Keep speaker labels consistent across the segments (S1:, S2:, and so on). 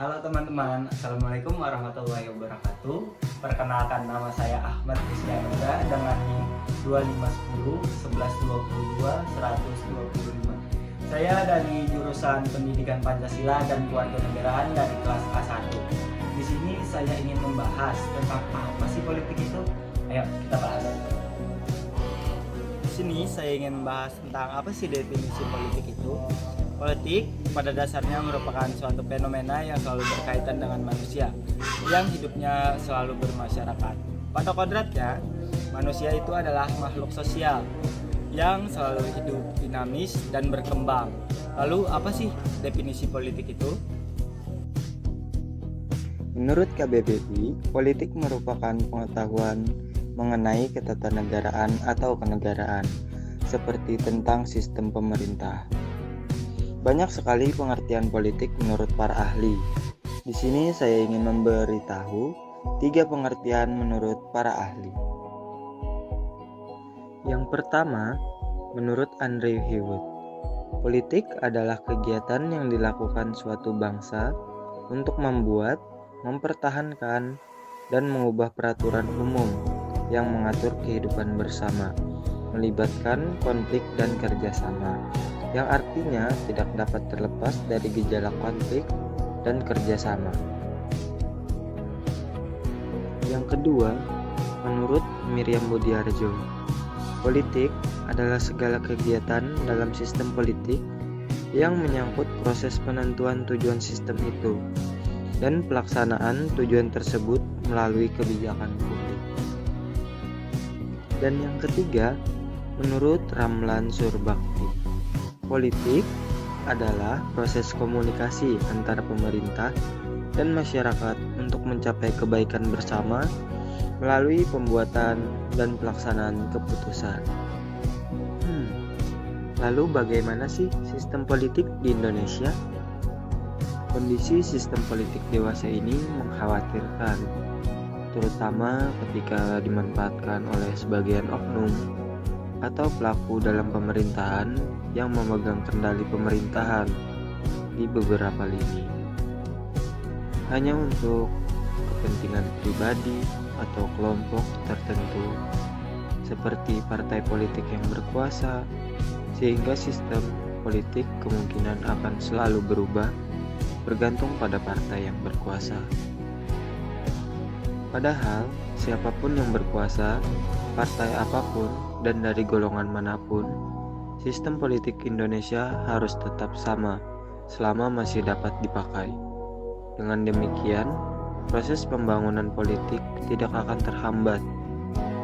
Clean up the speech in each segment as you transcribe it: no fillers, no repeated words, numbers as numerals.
S1: Halo teman-teman, Assalamualaikum warahmatullahi wabarakatuh. Perkenalkan, nama saya Ahmad Rizkyanoga dengan NIM 2510 1122 125. Saya dari jurusan Pendidikan Pancasila dan Kewarganegaraan dari kelas A1. Di sini saya ingin membahas tentang apa sih politik itu. Ayo kita bahas. Di sini saya ingin membahas tentang apa sih definisi politik itu. Politik pada dasarnya merupakan suatu fenomena yang selalu berkaitan dengan manusia yang hidupnya selalu bermasyarakat. Pada kodratnya, manusia itu adalah makhluk sosial yang selalu hidup dinamis dan berkembang. Lalu apa sih definisi politik itu?
S2: Menurut KBBI, politik merupakan pengetahuan mengenai ketatanegaraan atau kenegaraan, seperti tentang sistem pemerintah. Banyak sekali pengertian politik menurut para ahli. Di sini saya ingin memberitahu 3 pengertian menurut para ahli. Yang pertama, menurut Andrew Hewitt, politik adalah kegiatan yang dilakukan suatu bangsa untuk membuat, mempertahankan, dan mengubah peraturan umum yang mengatur kehidupan bersama, melibatkan konflik dan kerjasama, yang artinya tidak dapat terlepas dari gejala konflik dan kerjasama. Yang kedua, menurut Miriam Budiarjo, politik adalah segala kegiatan dalam sistem politik yang menyangkut proses penentuan tujuan sistem itu dan pelaksanaan tujuan tersebut melalui kebijakan publik. Dan yang ketiga, menurut Ramlan Surbakti, politik adalah proses komunikasi antara pemerintah dan masyarakat untuk mencapai kebaikan bersama melalui pembuatan dan pelaksanaan keputusan. Lalu bagaimana sih sistem politik di Indonesia? Kondisi sistem politik dewasa ini mengkhawatirkan, terutama ketika dimanfaatkan oleh sebagian oknum atau pelaku dalam pemerintahan yang memegang kendali pemerintahan di beberapa lini, hanya untuk kepentingan pribadi atau kelompok tertentu seperti partai politik yang berkuasa, sehingga sistem politik kemungkinan akan selalu berubah bergantung pada partai yang berkuasa. Padahal siapapun yang berkuasa, partai apapun dan dari golongan manapun, sistem politik Indonesia harus tetap sama selama masih dapat dipakai. Dengan demikian, proses pembangunan politik tidak akan terhambat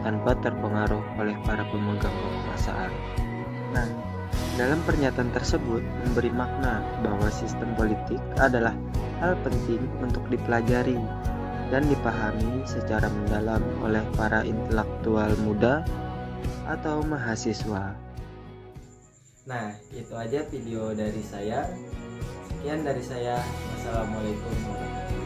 S2: tanpa terpengaruh oleh para pemegang kekuasaan. Nah, dalam pernyataan tersebut memberi makna bahwa sistem politik adalah hal penting untuk dipelajari dan dipahami secara mendalam oleh para intelektual muda atau mahasiswa.
S1: Nah, itu aja video dari saya. Sekian dari saya. Wassalamualaikum warahmatullahi wabarakatuh.